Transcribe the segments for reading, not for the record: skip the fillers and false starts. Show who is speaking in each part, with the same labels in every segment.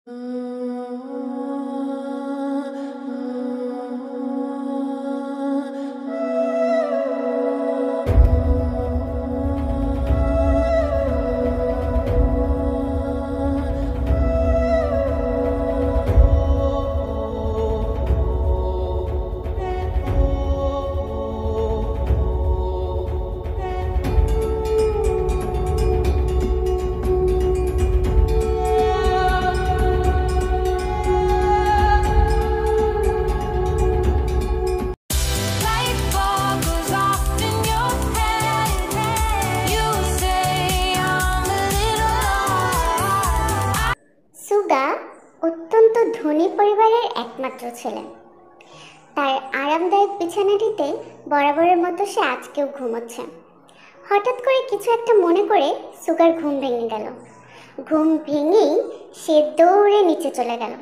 Speaker 1: সুগা অত্যন্ত ধনী পরিবারের একমাত্র ছেলে। তার আরামদায়ক বিছানাটিতে বরাবরের মতো সে আজকেও ঘুমোচ্ছে। হঠাৎ করে কিছু একটা মনে করে সুগার ঘুম ভেঙে গেল। ঘুম ভেঙেই সে দৌড়ে নিচে চলে গেল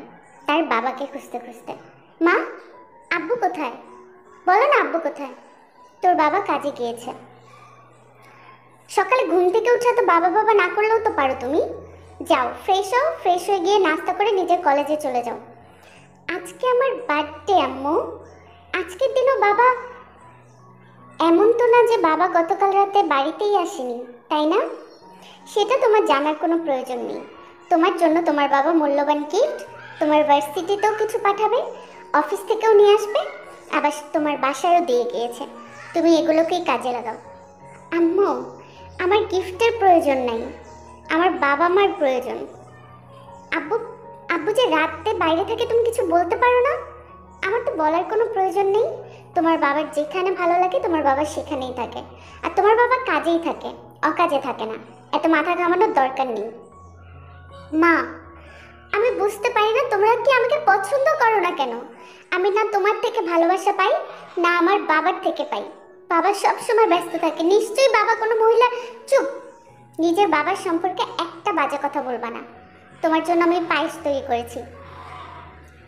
Speaker 1: তার বাবাকে খুঁজতে খুঁজতে। মা, আব্বু কোথায়? বলো না আব্বু কোথায়? তোর বাবা কাজে গিয়েছে। সকালে ঘুম থেকে উঠে তো বাবা বাবা না করলেও তো পারো তুমি। যাও, ফ্রেশ হও, ফ্রেশ হয়ে গিয়ে নাস্তা করে নিজের কলেজে চলে যাও। আজকে আমার বার্থডে আম্মু। আজকের দিনও বাবা, এমন তো না যে বাবা গতকাল রাতে বাড়িতেই আসেনি, তাই না? সেটা তোমার জানার কোনো প্রয়োজন নেই। তোমার জন্য তোমার বাবা মূল্যবান গিফট তোমার ভার্সিটিতেও কিছু পাঠাবে, অফিস থেকেও নিয়ে আসবে, আবার তোমার বাসায়ও দিয়ে গিয়েছে। তুমি এগুলোকেই কাজে লাগাও। আম্মু, আমার গিফটের প্রয়োজন নাই, আমার বাবা মার প্রয়োজন। আব্বু আব্বু যে রাতে বাইরে থাকে তুমি কিছু বলতে পারো না? আমার তো বলার কোনো প্রয়োজন নেই। তোমার বাবার যেখানে ভালো লাগে তোমার বাবা সেখানেই থাকে, আর তোমার বাবা কাজেই থাকে, অকাজে থাকে না। এত মাথা ঘামানোর দরকার নেই। মা, আমি বুঝতে পারি না তোমরা কি আমাকে পছন্দ করো না কেন? আমি না তোমার থেকে ভালোবাসা পাই, না আমার বাবার থেকে পাই। বাবা সবসময় ব্যস্ত থাকে, নিশ্চয়ই বাবা কোনো মহিলা। চুপ! নিজের বাবার সম্পর্কে একটা বাজে কথা বলবা না। তোমার জন্য আমি পায়েস তৈরি করেছি,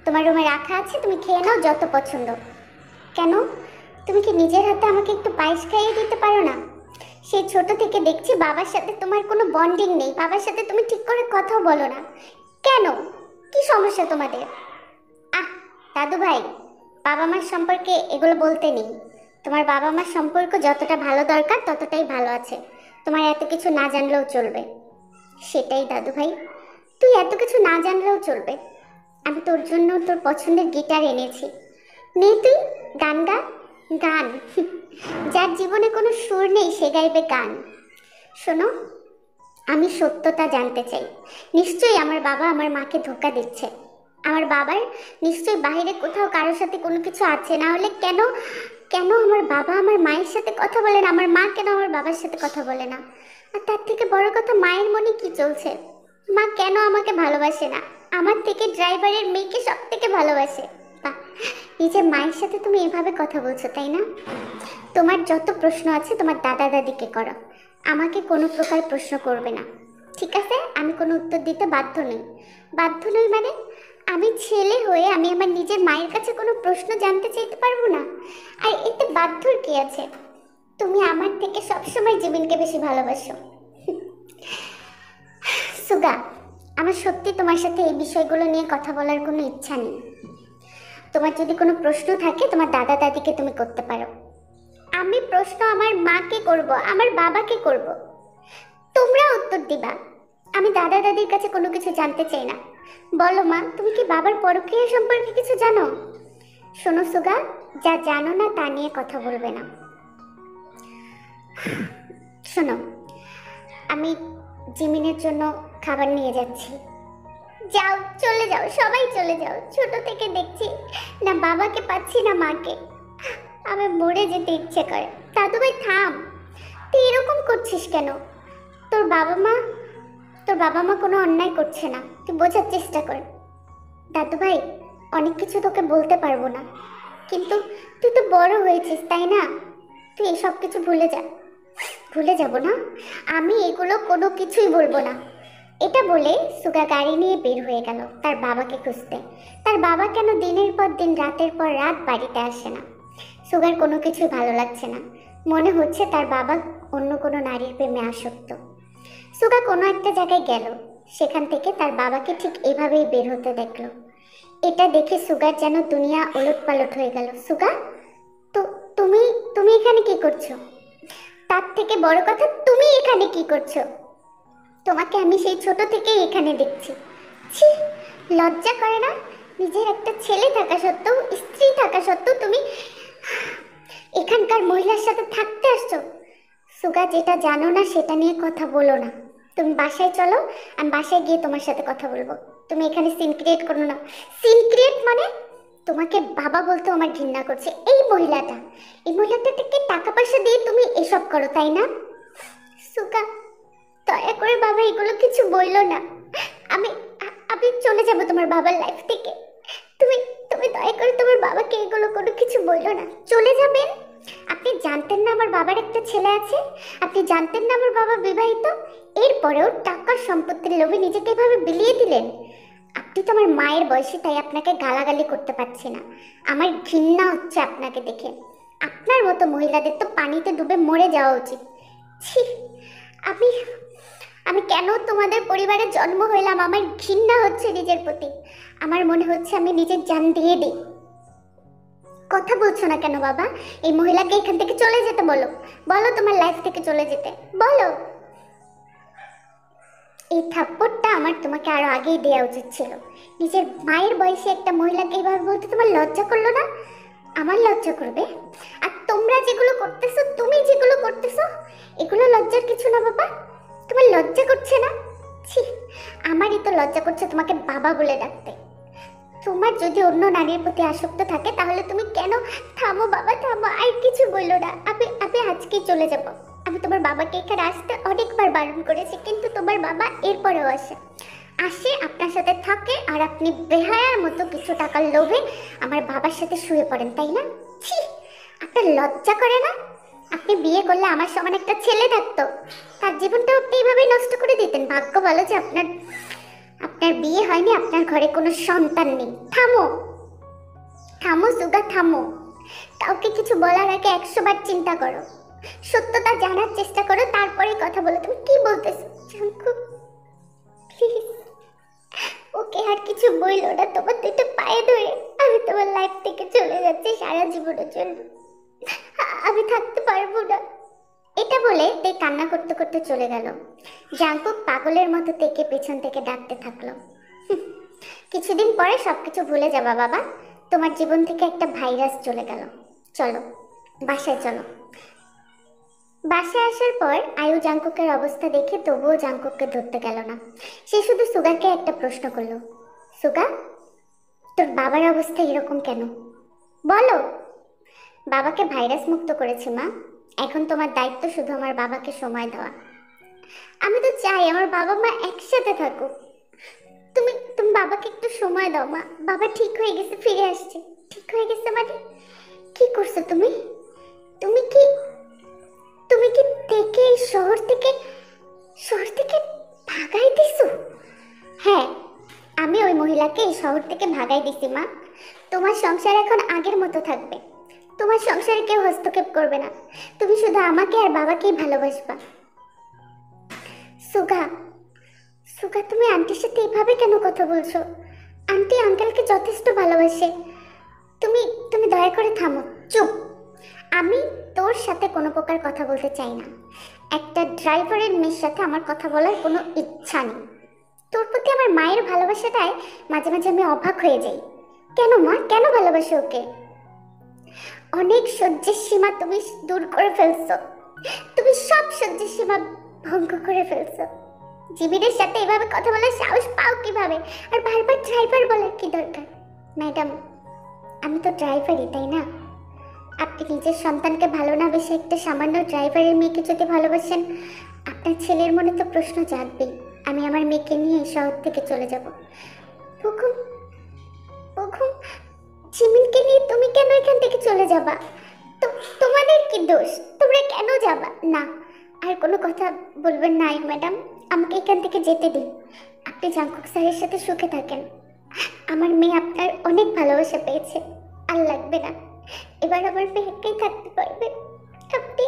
Speaker 1: তোমার রুমে রাখা আছে, তুমি খেয়ে নাও যত পছন্দ। কেন, তুমি কি নিজের হাতে আমাকে একটু পায়েস খাইয়ে দিতে পারো না? সেই ছোট থেকে দেখছি বাবার সাথে তোমার কোনো বন্ডিং নেই, বাবার সাথে তুমি ঠিক করে কথাও বলো না। কেন, কি সমস্যা তোমাদের? দাদু ভাই, বাবা মার সম্পর্কে এগুলো বলতে নেই। তোমার বাবা মার সম্পর্ক যতটা ভালো দরকার ততটাই ভালো আছে, তোমার এত কিছু না জানলেও চলবে। সেটাই দাদু ভাই, তুই এত কিছু না জানলেও চলবে। আমি তোর জন্য তোর পছন্দের গিটার এনেছি, নে তুই গান গা। গান? যার জীবনে কোনো সুর নেই সে গাইবে গান। শোনো, আমি সত্যতা জানতে চাই। নিশ্চয়ই আমার বাবা আমার মাকে ধোঁকা দিচ্ছে। আমার বাবার নিশ্চয়ই বাইরে কোথাও কারোর সাথে কোনো কিছু আছে, না হলে কেন কেন আমার বাবা আমার মায়ের সাথে কথা বলে না, আমার মা কেন আমার বাবার সাথে কথা বলে না? আর তার থেকে বড় কথা, মায়ের মনে কি চলছে? মা কেন আমাকে ভালোবাসে না? আমার থেকে ড্রাইভারের মেয়েকে সব থেকে ভালোবাসে। নিজের মায়ের সাথে তুমি এভাবে কথা বলছো, তাই না? তোমার যত প্রশ্ন আছে তোমার দাদা দাদিকে করো, আমাকে কোনো প্রকার প্রশ্ন করবে না, ঠিক আছে? আমি কোনো উত্তর দিতে বাধ্য নই। বাধ্য নই মানে আমি ছেলে হয়ে আমি আমার নিজের মায়ের কাছে কোনো প্রশ্ন জানতে চাইতে পারবো না? আর এতে বাধ্যর কি আছে? তুমি আমার থেকে সবসময় জীবনকে বেশি ভালোবাসো। সুগা, আমার সত্যি তোমার সাথে এই বিষয়গুলো নিয়ে কথা বলার কোনো ইচ্ছা নেই। তোমার যদি কোনো প্রশ্ন থাকে তোমার দাদা দাদিকে তুমি করতে পারো। আমি প্রশ্ন আমার মাকে করব, আমার বাবাকে করব, তোমরা উত্তর দিবা। আমি দাদা দাদির কাছে কোনো কিছু জানতে চাই না। বলো মা, তুমি কি বাবার পরকীয়া সম্পর্কে কিছু জানো? শোনো সুগা, যা জানো না তা নিয়ে কথা বলবে না। শোনো, আমি জিমিনের জন্য খাবার নিয়ে যাচ্ছি। যাও, চলে যাও, সবাই চলে যাও। ছোট থেকে দেখছি না বাবাকে পাচ্ছি না মাকে, আমি মরে যেতে ইচ্ছে করে। দাদু ভাই থাম, তুই এরকম করছিস কেন? তোর বাবা মা কোনো অন্যায় করছে না, তুই বোঝার চেষ্টা কর। দাদু ভাই, অনেক কিছু তোকে বলতে পারবো না, কিন্তু তুই তো বড় হয়েছিস, তাই না? তুই এসব কিছু ভুলে যা। ভুলে যাব না? আমি এগুলো কোনো কিছুই বলবো না। এটা বলে সুগা গাড়ি নিয়ে বের হয়ে গেল তার বাবাকে খুঁজতে। তার বাবা কেন দিনের পর দিন রাতের পর রাত বাড়িতে আসে না? সুগার কোনো কিছুই ভালো লাগছে না, মনে হচ্ছে তার বাবা অন্য কোনো নারীর প্রেমে আসক্ত। সুগা কোনো একটা জায়গায় গেল, সেখান থেকে তার বাবাকে ঠিক এভাবেই বের হতে দেখলো। এটা দেখে সুগার যেন দুনিয়া ওলটপালট হয়ে গেল। সুগা, তো তুমি তুমি এখানে কি করছো? তার থেকে বড় কথা, তুমি এখানে কি করছো? তোমাকে আমি সেই ছোট থেকেই এখানে দেখছি। ছি, লজ্জা করে না? নিজের একটা ছেলে থাকা সত্ত্বেও, স্ত্রী থাকা সত্ত্বেও তুমি এখানকার মহিলার সাথে থাকতে আসছো। সুগা, যেটা জানো না সেটা নিয়ে কথা বলো না। তুমি বাসায় চলো, আমি বাসায় গিয়ে তোমার সাথে কথা বলবো। তুমি এখানে সিন ক্রিয়েট করো না। সিন ক্রিয়েট মানে? তোমাকে বাবা বলতে আমার ঘৃণা করছে। এই মহিলাটাকে টাকা পয়সা দিয়ে তুমি এসব করো, তাই না? সুগা, দয়া করে বাবা এগুলো কিছু বইলো না। আমি আমি চলে যাব তোমার বাবার লাইফ থেকে। তুমি তুমি দয়া করে তোমার বাবাকে এগুলো কোনো কিছু বইলো না। চলে যাবেন? আপনি জানতেন না আমার বাবার একটা ছেলে আছে? আপনি জানতেন না আমার বাবা বিবাহিত? এরপরেও টাকার সম্পত্তির লোভে নিজেকে এভাবে বিলিয়ে দিলেন। আপনি তো আমার মায়ের বয়সী, তাই আপনাকে গালাগালি করতে পারছি না। আমার ঘৃণা হচ্ছে আপনাকে দেখে। আপনার মতো মহিলাদের তো পানিতে ডুবে মরে যাওয়া উচিত। ছি, আমি আমি কেন তোমাদের পরিবারে জন্ম হইলাম? আমার ঘৃণা হচ্ছে নিজের প্রতি। আমার মনে হচ্ছে আমি নিজের জান দিয়ে দিই। কথা বলছো না কেন বাবা? এই মহিলাকে এখান থেকে চলে যেতে বলো। বলো তোমার লাইফ থেকে চলে যেতে বলো। এই থাপ্পড়টা আমার তোমাকে আরো আগেই দেওয়া উচিত ছিল। নিজের মায়ের বয়সে একটা মহিলাকে এইভাবে বলতে তোমার লজ্জা করলো না? আমার লজ্জা করবে? আর তোমরা যেগুলো করতেছো, তুমি যেগুলো করতেছো, এগুলো লজ্জার কিছু না বাবা। তোমার লজ্জা করছে না? ছি, আমারই তো লজ্জা করছে তোমাকে বাবা বলে ডাকতে। তোমার যদি অন্য নারীর প্রতি আসক্ত থাকে তাহলে তুমি কেন? থামো বাবা, থামো, আর কিছু বললো না। আমি আজকেই চলে যাব। আমি তোমার বাবাকে এখানে আসতে অনেকবার বারণ করেছি, কিন্তু তোমার বাবা এরপরেও আসে আপনার সাথে থাকে, আর আপনি বেহায়ার মতো কিছু টাকার লোভে আমার বাবার সাথে শুয়ে পড়েন, তাই না? ছি, আপনার লজ্জা করে না? আপনি বিয়ে করলে আমার সমান একটা ছেলে থাকতো, তার জীবনটা আপনি এইভাবেই নষ্ট করে দিতেন। ভাগ্য ভালো যে আপনার বিয়ে হয়নি, আপনার ঘরে কোনো সন্তান নেই। থামো থামো সুগা, থামো। কাউকে কিছু বলার আগে 100 বার চিন্তা করো, সত্যতা জানার চেষ্টা করো, তারপরে কথা বলো। তুমি কি বলতেছো জাঙ্কু? প্লিজ, ওকে আর কিছু বইলো না। তোমার দুটো পায়ে ধরে আমি তোমার লাইফ থেকে চলে যাচ্ছি সারা জীবনের জন্য। আমি থাকতে পারবো না। এটা বলে তে কান্না করতে করতে চলে গেল। জাঙ্কুক পাগলের মতো তেকে পেছন থেকে ডাকতে থাকলো, কিছুদিন পরে সবকিছু ভুলে যাবা বাবা। তোমার জীবন থেকে একটা ভাইরাস চলে গেল। চলো বাসায় চলো। বাসায় আসার পর আয়ু জাঙ্কুকের অবস্থা দেখে তবুও জাঙ্কুককে ধরতে গেল না। সে শুধু সুগাকে একটা প্রশ্ন করলো, সুগা, তোর বাবার অবস্থা এরকম কেন? বলো। বাবাকে ভাইরাস মুক্ত করেছি মা। এখন তোমার দায়িত্ব শুধু আমার বাবাকে সময় দেওয়া। আমি তো চাই আমার বাবা মা একসাথে থাকুক। তুমি তুমি বাবাকে একটু সময় দাও মা। বাবা ঠিক হয়ে গেছে, ফিরে আসছে। ঠিক হয়ে গেছে মানে? কি করছো তুমি? তুমি কি তুমি কি থেকে শহর থেকে ভাগাই দিছো? হ্যাঁ, আমি ওই মহিলাকে এই শহর থেকে ভাগাই দিছি মা। তোমার সংসার এখন আগের মতো থাকবে। তোমার সংসারে কেউ হস্তক্ষেপ করবে না। তুমি শুধু আমাকে আর বাবাকেই ভালোবাসবা। সুগা, সুগা, তুমি আন্টির সাথে এভাবে কেন কথা বলছো? আন্টি আঙ্কেলকে যথেষ্ট ভালোবাসে। তুমি তুমি দয়া করে থামো। চুপ। আমি তোর সাথে কোনো প্রকার কথা বলতে চাই না। একটা ড্রাইভারের মেয়ের সাথে আমার কথা বলার কোনো ইচ্ছা নেই। তোর প্রতি আমার মায়ের ভালোবাসাটায় মাঝে মাঝে আমি অবাক হয়ে যাই। কেন মা, কেন ভালোবাসো ওকে? অনেক সহ্যের সীমা তুমি দূর করে ফেলছো। তুমি সব সহ্যের সীমা ভঙ্গ করে ফেলছো। জিবিনের সাথে এভাবে কথা বলার সাহস পাও কিভাবে? আর বারবার ড্রাইভার বলার কি দরকার? ম্যাডাম, আমি তো ড্রাইভারই, তাই না? আপনি নিজের সন্তানকে ভালো না বেশি একটা সামান্য ড্রাইভারের মেয়েকে যদি ভালোবাসেন, আপনার ছেলের মনে তো প্রশ্ন জাগবেই। আমি আমার মেয়েকে নিয়ে এই শহর থেকে চলে যাব। হুকুম হুকুম, জিমিনকে নিয়ে তুমি কেন এখান থেকে চলে যাবা? তোমাদের কি দোষ? তোমরা কেন যাবা? না, আর কোনো কথা বলবেন না ম্যাডাম। আমাকে এখান থেকে যেতে দিন। আপনি জাঙ্কুক স্যারের সাথে সুখে থাকেন। আমার মেয়ে আপনার অনেক ভালোবাসা পেয়েছে। আর লাগবে না। এবার আমার মেয়ে একাই থাকতে পারবে। আপনি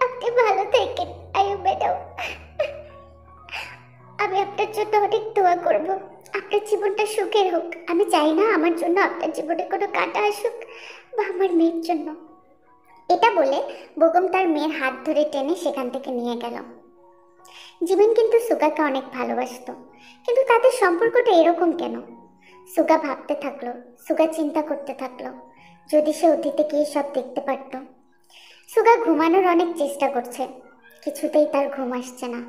Speaker 1: আপনি ভালো থাকেন আয়ু ম্যাডাম। আমি আপনার জন্য অনেক দোয়া করব, আপনার জীবনটা সুখের হোক। আমি চাই না আমার জন্য আপনার জীবনে কোনো কাঁটা আসুক, বা আমার মেয়ের জন্য। এটা বলে বেগম তার মেয়ের হাত ধরে টেনে সেখান থেকে নিয়ে গেল। জীবন কিন্তু সুগাকে অনেক ভালোবাসতো, কিন্তু তাদের সম্পর্কটা এরকম কেন? সুগা ভাবতে থাকলো, সুগা চিন্তা করতে থাকলো, যদি সে অতীতে গিয়ে সব দেখতে পারত। সুগা ঘুমানোর অনেক চেষ্টা করছে, কিছুতেই তার ঘুম আসছে না।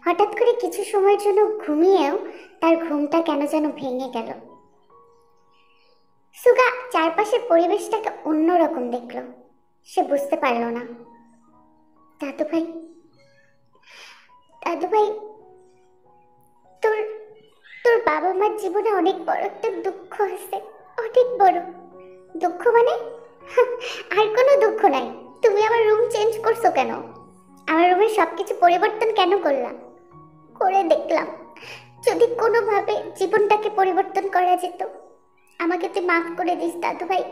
Speaker 1: হঠাৎ করে কিছু সময়ের জন্য ঘুমিয়েও তার ঘুমটা কেন যেন ভেঙে গেল। সুগা চারপাশের পরিবেশটাকে অন্যরকম দেখলো। সে বুঝতে পারল না। দাদু ভাই, দাদু ভাই, তোর তোর বাবা মার জীবনে অনেক বড় একটা দুঃখ আছে, অনেক বড়। দুঃখ মানে? আর কোনো দুঃখ নাই। তুমি আমার রুম চেঞ্জ করছো কেন? আমার রুমের সবকিছু পরিবর্তন কেন করলাম? করে দেখলাম যদি কোনোভাবে জীবনটাকে পরিবর্তন করা যেত। আমাকে তুই মাফ করে দিস দাদু ভাই।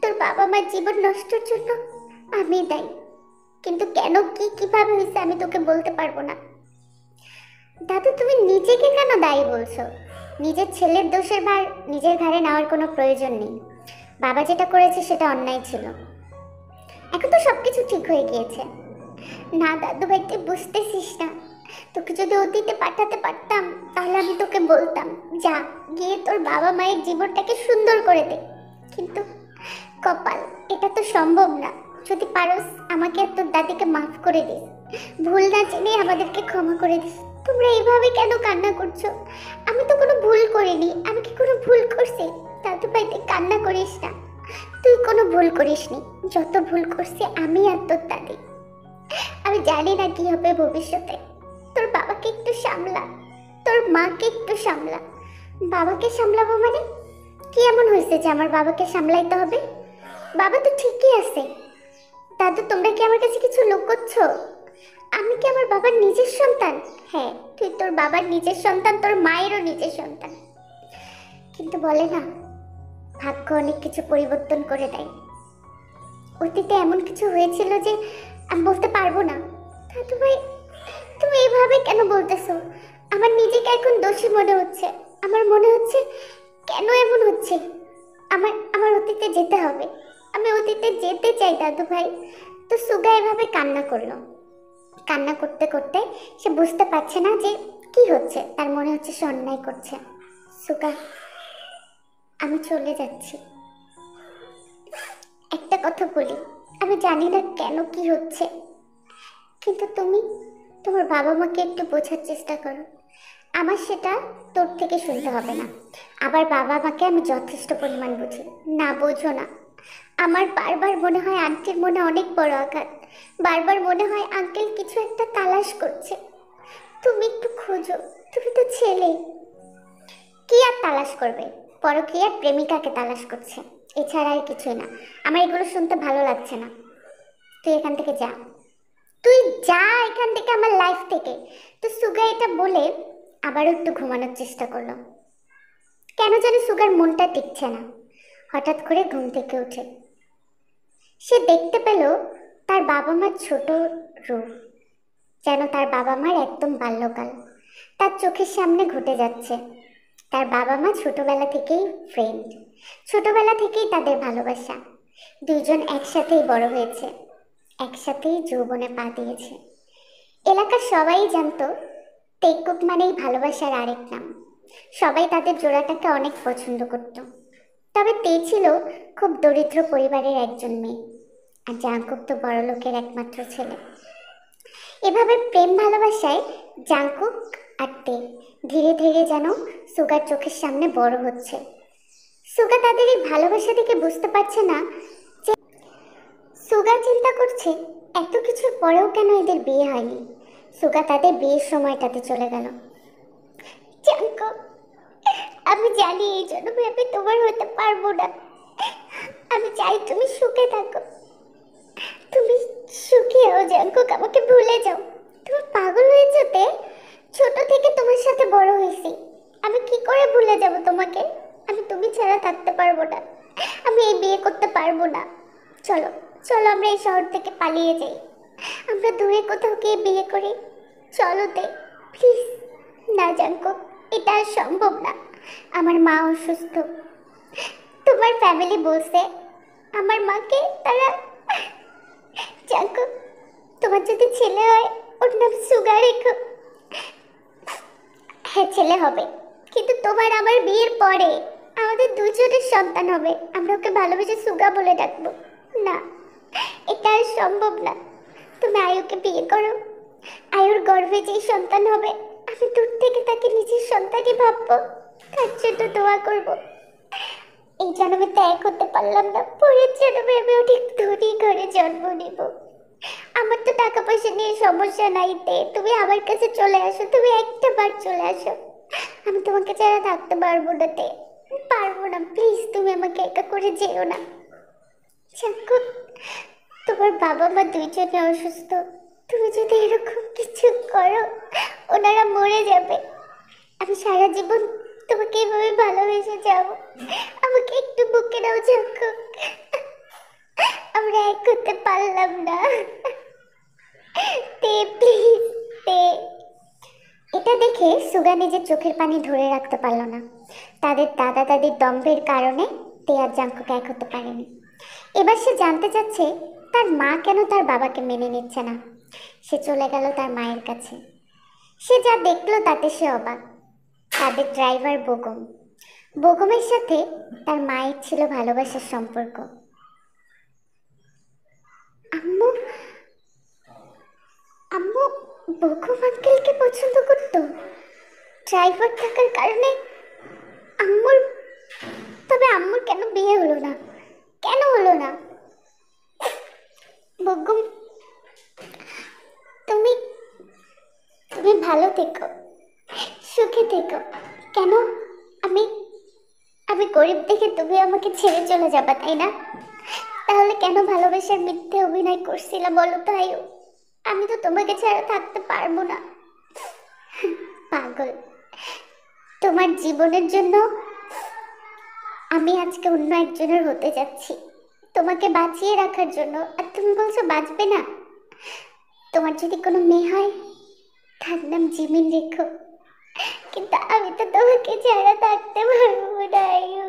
Speaker 1: তোর বাবা মার জীবন নষ্টের জন্য আমি দায়ী, কিন্তু কেন, কি, কিভাবে হয়েছে আমি তোকে বলতে পারবো না। দাদু, তুমি নিজেকে কেন দায়ী বলছো? নিজের ছেলের দোষের ভার নিজের ঘাড়ে নেওয়ার কোনো প্রয়োজন নেই। বাবা যেটা করেছে সেটা অন্যায় ছিল। এখন তো সবকিছু ঠিক হয়ে গিয়েছে। না দাদু ভাই, তুই বুঝতেছিস না। তোকে যদি অতীতে পাঠাতে পারতাম তাহলে আমি তোকে বলতাম, যা গিয়ে তোর বাবা মায়ের জীবনটাকে সুন্দর করে দে। কিন্তু কপাল, এটা তো সম্ভব না। যদি পারোস আমাকে আর তোর দাদিকে মাফ করে দিস। ভুল না জেনে আমাদেরকে ক্ষমা করে দিস। তোমরা এইভাবে কেন কান্না করছো? আমি তো কোনো ভুল করিনি। আমি কি কোনো ভুল করছি? দাদু ভাই, তুই কান্না করিস না। তুই কোনো ভুল করিসনি। যত ভুল করছি আমি আর তোর দাদি। আমি জানি না কি হবে ভবিষ্যতে। তোর বাবাকে একটু সামলা, তোর মাকে একটু সামলা। বাবাকে সামলাবো মানে? কি এমন হয়েছে যে আমার বাবাকে সামলাইতে হবে? বাবা তো ঠিকই আছে। দাদু, তোমরা কি আমার কাছে কিছু লুকোচ্ছ? আমি কি আমার বাবার নিজের সন্তান? হ্যাঁ, তুই তোর বাবার নিজের সন্তান, তোর মায়েরও নিজের সন্তান। কিন্তু বলে না, ভাগ্য অনেক কিছু পরিবর্তন করে দেয়। অতীতে এমন কিছু হয়েছিল যে আমি বলতে পারবো না। দাদু ভাই, তুমি এভাবে কেন বলতেছো? আমার নিজেকে এখন দোষী মনে হচ্ছে। আমার মনে হচ্ছে কেন এমন হচ্ছে। আমার আমার অতীতে যেতে হবে। আমি অতীতে যেতে চাই দাদু ভাই। তো সুগা এভাবে কান্না করলো। কান্না করতে করতে সে বুঝতে পারছে না যে কি হচ্ছে। তার মনে হচ্ছে সে অন্যায় করছে। সুগা, আমি চলে যাচ্ছি। একটা কথা বলি, আমি জানি না কেন কি হচ্ছে, কিন্তু তুমি তোমার বাবা মাকে একটু বোঝার চেষ্টা করো। আমার সেটা তোর থেকে শুনতে হবে না। আবার বাবা মাকে আমি যথেষ্ট পরিমাণ বুঝি। না, বোঝো না। আমার বারবার মনে হয় আন্টির মনে অনেক বড় আঘাত। বারবার মনে হয় আঙ্কেল কিছু একটা তালাশ করছে। তুমি একটু খোঁজো। তুমি তো ছেলে। কি আর তালাশ করবে? পরকীয়ার প্রেমিকাকে তালাশ করছে, এছাড়া আর কিছুই না। আমার এগুলো শুনতে ভালো লাগছে না। তুই এখান থেকে যা। তুই যা এখান থেকে, আমার লাইফ থেকে। তো সুগা এটা বলে আবারও একটু ঘুমানোর চেষ্টা করলো। কেন জানি সুগার মনটা টিকছে না। হঠাৎ করে ঘুম থেকে উঠে সে দেখতে পেল তার বাবা মার ছোট রূপ, যেন তার বাবা মার একদম বাল্যকাল তার চোখের সামনে ঘটে যাচ্ছে। তার বাবা মা ছোটবেলা থেকেই ফ্রেন্ড, ছোটবেলা থেকেই তাদের ভালোবাসা। দুইজন একসাথেই বড় হয়েছে, একসাথেই যৌবনে পা দিয়েছে। এলাকার সবাই জানতো টেককুক মানেই ভালোবাসার আরেক নাম। সবাই তাদের জোড়াটাকে অনেক পছন্দ করত। তবে তে ছিল খুব দরিদ্র পরিবারের একজন মেয়ে, আর জাংকুক তো বড়লোকের একমাত্র ছেলে। এভাবে প্রেম ভালোবাসায় জাংকুক আর তে ধীরে ধীরে যেন সুগার চোখের সামনে বড় হচ্ছে। সুগা তাদের এই ভালোবাসা দেখে বুঝতে পারছে না যে, সুগা চিন্তা করছে এত কিছুর পরেও কেন এদের বিয়ে হয়নি। সুগা তাদের বিয়ের সময়টাতে চলে গেল। জাংকুক, আমি জানি এই জন্য ভেবে তোমার হতে পারবো না। আমি চাই তুমি সুখে থাকো। তুমি সুখী হও জাংকুক, আমাকে ভুলে যাও। তুমি পাগল হয়ে যেতে, ছোট থেকে তোমার সাথে বড় হয়েছি। আমি কি করে ভুলে যাব তোমাকে? আমি তুমি ছাড়া থাকতে পারবো না। আমি এই বিয়ে করতে পারবো না। চলো, চলো আমরা এই শহর থেকে পালিয়ে যাই। আমরা দূরে কোথাও গিয়ে বিয়ে করি। চলো তে, প্লিজ। না জাঙ্কুক, এটা আর সম্ভব না। আমার মা অসুস্থ। তোমার ফ্যামিলি বলছে আমার মাকে তারা। জাঙ্কুক, তোমার যদি ছেলে হয় ওর নাম সুগা রেখো। হ্যাঁ, ছেলে হবে, কিন্তু তোমার আমার বিয়ের পরে আমাদের দুজনের সন্তান হবে। আমরা ওকে ভালোবেসে সুগা বলে ডাকবো। না, এটা আর সম্ভব না। তুমি আয়ুকে বিয়ে করো, আয়ুর গর্ভে যেই সন্তান হবে আমি দূর থেকে তাকে নিজের সন্তানই ভাববো, তার জন্য দোয়া করব। এই জন্মে ত্যাগ করতে পারলাম না, পরের জন্মে আমি অনেক ধনী ঘরে জন্ম নিব। আমার তো টাকা পয়সা নিয়ে সমস্যা নাই, তুমি আমার কাছে চলে আসো, তুমি একটা বার চলে আসো। আমি তোমাকে ছাড়া থাকতে পারবো না, পারবো না। প্লিজ তুমি আমাকে একা করে যেও না। জাঙ্কুক, তোমার বাবা মা দুইজনে অসুস্থ। তুমি যদি এরকম কিছু করো ওনারা মরে যাবে। আমি সারা জীবন তোমাকে এভাবে ভালোবেসে যাব। আমাকে একটু বুকে নাও জাঙ্কুক। আমরা এক করতে পারলাম না, প্লিজ। এটা দেখে সুগা নিজের চোখের পানি ধরে রাখতে পারলো না। তাদের দাদা দাদির দম্ভের কারণে তে আর জাঙ্কুকে এক হতে পারেনি। এবার সে জানতে চাচ্ছে তার মা কেন তার বাবাকে মেনে নিচ্ছে না। সে চলে গেল তার মায়ের কাছে। সে যা দেখলো তাতে সে অবাক। তাদের ড্রাইভার বেগম, বেগমের সাথে তার মায়ের ছিল ভালোবাসার সম্পর্ক। আম্মু আম্মু বেগম আঙ্কেলকে পছন্দ করতো। ড্রাইভার থাকার কারণে আম্মুর, তবে আম্মুর কেন বিয়ে হলো না? কেন হলো না? বেগম, তুমি তুমি ভালো থেকো, সুখে থেকো। কেন? আমি আমি গরিব দেখে তুমি আমাকে ছেড়ে চলে যাবা, তাই না? তাহলে কেন ভালোবাসার মিথ্যে অভিনয় করছিলা বলো তো আয়ু? আমি তো তোমাকে ছাড়া থাকতে পারবো না। পাগল, তোমার জীবনের জন্য আমি আজকে অন্য একজনের হতে যাচ্ছি, তোমাকে বাঁচিয়ে রাখার জন্য। আর তুমি বলছো বাঁচবে না? তোমার যদি কোনো মেয়ে হয় তার নাম জিমিন রেখো, কিন্তু আমি তো তোমাকে ছাড়া থাকতে পারবো না আয়ু।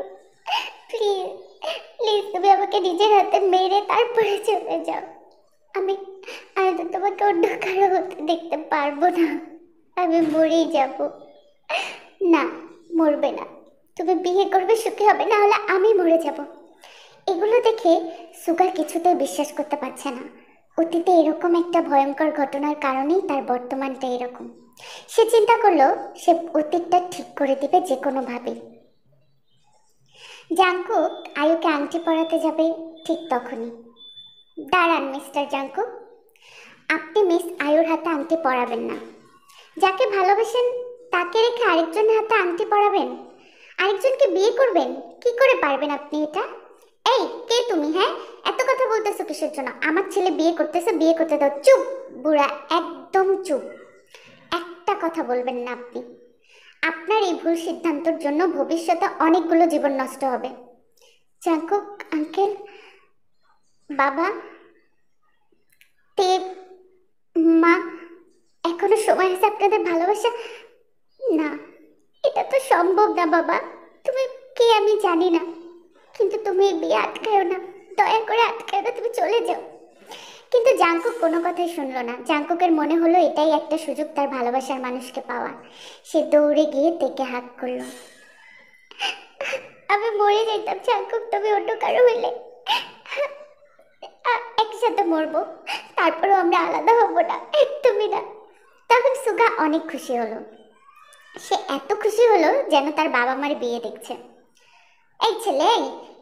Speaker 1: প্লিজ প্লিজ, তুমি আমাকে নিজের হাতে মেরে তারপরে চলে যাও। আমি আমি তো তোমাকে অন্য কারো হতে দেখতে পারবো না। আমি মরেই যাব। না, মরবে না। তুমি বিয়ে করবে, সুখী হবে, না হলে আমি মরে যাব। এগুলো দেখে সুগা কিছুতেই বিশ্বাস করতে পারছে না। অতীতে এরকম একটা ভয়ঙ্কর ঘটনার কারণেই তার বর্তমানটা এরকম। সে চিন্তা করলো সে অতীতটা ঠিক করে দিবে যে কোনোভাবেই। জাঙ্কুক আয়ুকে আংটি পরাতে যাবে ঠিক তখনই। দাঁড়ান মিস্টার জাঙ্কুক, আপনি মিস আয়ুর হাতে আংটি পরাবেন না। যাকে ভালোবাসেন তাকে রেখে আরেকজনের হাতে আংটি পরাবেন? আরেকজনকে বিয়ে করবেন? কি করে পারবেন আপনি এটা? এই, কে তুমি? হ্যাঁ, এত কথা বলতেছো কিসের জন্য? আমার ছেলে বিয়ে করতেছে, বিয়ে করতে দাও। চুপ বুড়া, একদম চুপ। একটা কথা বলবেন না আপনি। আপনার এই ভুল সিদ্ধান্তের জন্য ভবিষ্যতে অনেকগুলো জীবন নষ্ট হবে। জাঙ্কুক আঙ্কেল, বাবা, তে, মা, এখনো সময় আছে আপনাদের ভালোবাসা। না, এটা তো সম্ভব না বাবা। তুমি কে আমি জানি না, কিন্তু তুমি এই বিয়ে আটকায়ও না, দয়া করে আটকায়ও না, তুমি চলে যাও। কিন্তু জাঙ্কুক কোনো কথাই শুনলো না। জাঙ্কুকের মনে হলো এটাই একটা সুযোগ তার ভালোবাসার মানুষকে পাওয়ার। সে দৌড়ে গিয়ে তেকে হাত করলো। আমি মরে যাইতাম জাঙ্কুক, তুমি অন্য কারো হইলে একসাথে মরবো, তারপরেও আমরা আলাদা হব না, তুমি না। তখন সুগা অনেক খুশি হলো। সে এত খুশি হলো যেন তার বাবা মার বিয়ে দেখছে। এই ছেলে,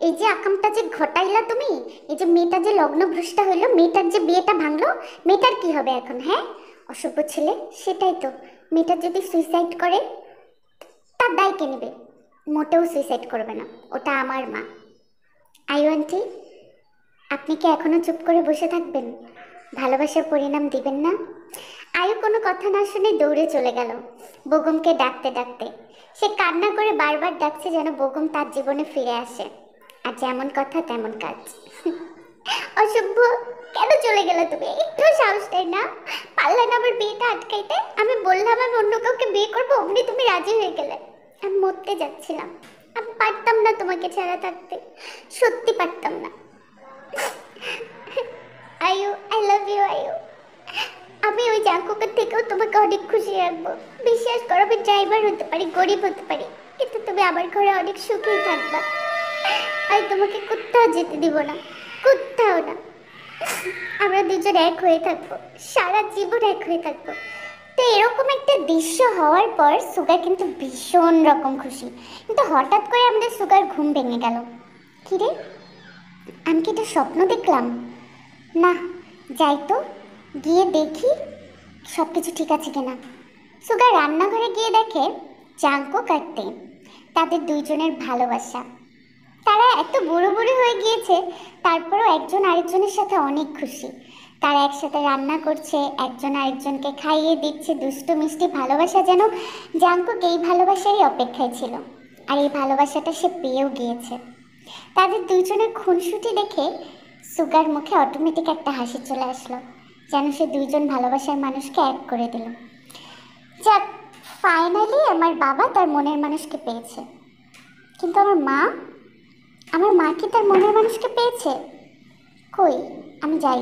Speaker 1: এই যে আকামটা যে ঘটাইলা তুমি, এই যে মেয়েটা যে লগ্নভ্রষ্টা হইলো, মেয়েটার যে বিয়েটা ভাঙলো, মেয়েটার কি হবে এখন? হ্যাঁ, অসভ্য ছেলে। সেটাই তো, মেয়েটা যদি সুইসাইড করে তার দায় কে নেবে? মোটেও সুইসাইড করবে না, ওটা আমার মা। আয়ু আন্টি, আপনি কি এখনো চুপ করে বসে থাকবেন? ভালোবাসার পরিণাম দিবেন না? আয়ু কোনো কথা না শুনে দৌড়ে চলে গেল বেগমকে ডাকতে ডাকতে। সে কান্না করে বারবার ডাকছে যেন বেগম তার জীবনে ফিরে আসে। আর যেমন কথা তেমন কাজ। অসভ্য, কেন চলে গেলে তুমি? একটু সাহস তাই না? পারলে না আমার বিয়েটা আটকাইতে? আমি বললাম আমি অন্য কাউকে বিয়ে করবো, অমনি তুমি রাজি হয়ে গেলে। আমি মরতে যাচ্ছিলাম, আমি পারতাম না তোমাকে ছাড়া থাকতে, সত্যি পারতাম না। আয়ু, আই লাভ ইউ আয়ু। আমি ওই জাঙ্কুকের থেকেও তোমাকে অনেক খুশি রাখবো। বিশ্বাস করো, আমি ড্রাইভার হতে পারি, গরিব হতে পারি, কিন্তু তুমি আমার ঘরে অনেক সুখেই থাকবা। আমি তোমাকে কোথাও যেতে দিব না, কোথাও না। আমরা দুজন এক হয়ে থাকবো, সারা জীবন এক হয়ে থাকবো। তো এরকম একটা দৃশ্য হওয়ার পর সুগা কিন্তু ভীষণ রকম খুশি। কিন্তু হঠাৎ করে আমাদের সুগার ঘুম ভেঙে গেল। কিরে, আমি কি একটা স্বপ্ন দেখলাম? না, যাই তো, গিয়ে দেখি সব কিছু ঠিক আছে কিনা। সুগা রান্নাঘরে গিয়ে দেখে জাঙ্কুক আর তে, তাদের দুইজনের ভালোবাসা। তারা এত বুড়ো বুড়ো হয়ে গিয়েছে, তারপরেও একজন আরেকজনের সাথে অনেক খুশি। তারা একসাথে রান্না করছে, একজন আরেকজনকে খাইয়ে দিচ্ছে, দুষ্টু মিষ্টি ভালোবাসা, যেন জাঙ্কুক এই ভালোবাসারই অপেক্ষায় ছিল। আর এই ভালোবাসাটা সে পেয়েও গিয়েছে। তাদের দুইজনের খুনসুটি দেখে সুগার মুখে অটোমেটিক একটা হাসি চলে আসলো, যেন সে দুইজন ভালোবাসার মানুষকে এক করে দিল। যাক, ফাইনালি আমার বাবা তার মনের মানুষকে পেয়েছে। কিন্তু আমার মা কি তার মনের মানুষকে পেয়েছে? কই, আমি যাই,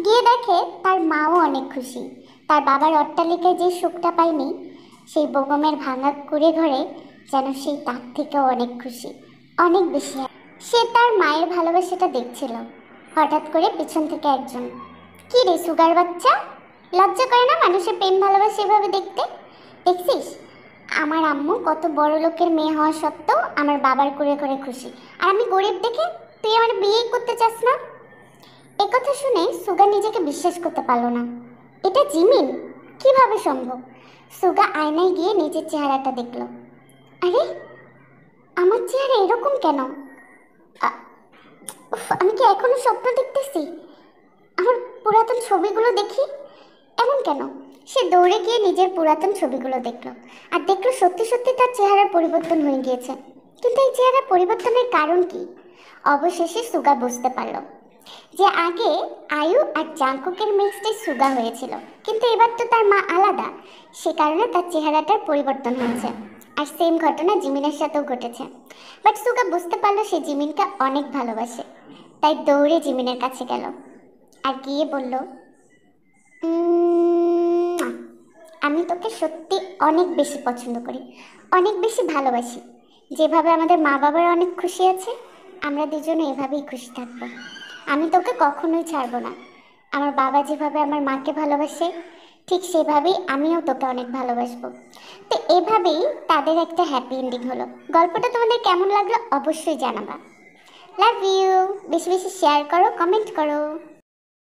Speaker 1: গিয়ে দেখে তার মাও অনেক খুশি। তার বাবার অট্টালিকায় যে সুখটা পায়নি, সেই বেগমের ভাঙা কুড়ে ঘরে যেন সেই তার থেকেও অনেক খুশি, অনেক বেশি। সে তার মায়ের ভালোবাসাটা দেখছিল। হঠাৎ করে পিছন থেকে একজন, কি রে সুগার বাচ্চা, লজ্জা করে না মানুষের প্রেম ভালোবাসা এভাবে দেখতে? দেখছিস আমার আম্মু কত বড় লোকের মেয়ে হওয়া সত্ত্বেও আমার বাবার করে করে খুশি, আর আমি গরিব দেখে তুই আমার বিয়ে করতে চাস না? একথা শুনে সুগা নিজেকে বিশ্বাস করতে পারল না। এটা জিমিন, কিভাবে সম্ভব? সুগা আয়নায় গিয়ে নিজের চেহারাটা দেখল। আরে, আমার চেহারা এরকম কেন? আমি কি এখনো স্বপ্ন দেখতেছি? আমার পুরাতন ছবিগুলো দেখি, এমন কেন? সে দৌড়ে গিয়ে নিজের পুরাতন ছবিগুলো দেখলো, আর দেখলো সত্যি সত্যি তার চেহারার পরিবর্তন হয়ে গিয়েছে। কিন্তু এই চেহারা পরিবর্তনের কারণ কি? অবশেষে সুগা বুঝতে পারল যে আগে আয়ু আর জাঙ্কুকের মিক্সডে সুগা হয়েছিল, কিন্তু এবার তো তার মা আলাদা, সে কারণে তার চেহারাটার পরিবর্তন হয়েছে। আর সেম ঘটনা জিমিনের সাথেও ঘটেছে। বাট সুগা বুঝতে পারলো সে জিমিনকে অনেক ভালোবাসে, তাই দৌড়ে জিমিনের কাছে গেল আর গিয়ে বলল, আমি তোকে সত্যি অনেক বেশি পছন্দ করি, অনেক বেশি ভালোবাসি। যেভাবে আমাদের মা বাবার অনেক খুশি আছে, আমরা দুজনে এভাবেই খুশি থাকবো। আমি তোকে কখনোই ছাড়বো না। আমার বাবা যেভাবে আমার মাকে ভালোবাসে, ঠিক সেভাবেই আমিও তোকে অনেক ভালোবাসবো। তো এভাবেই তাদের একটা হ্যাপি এন্ডিং হলো। গল্পটা তোমাদের কেমন লাগলো অবশ্যই জানাবা। Love you. বেশি বেশি শেয়ার করো, কমেন্ট করো।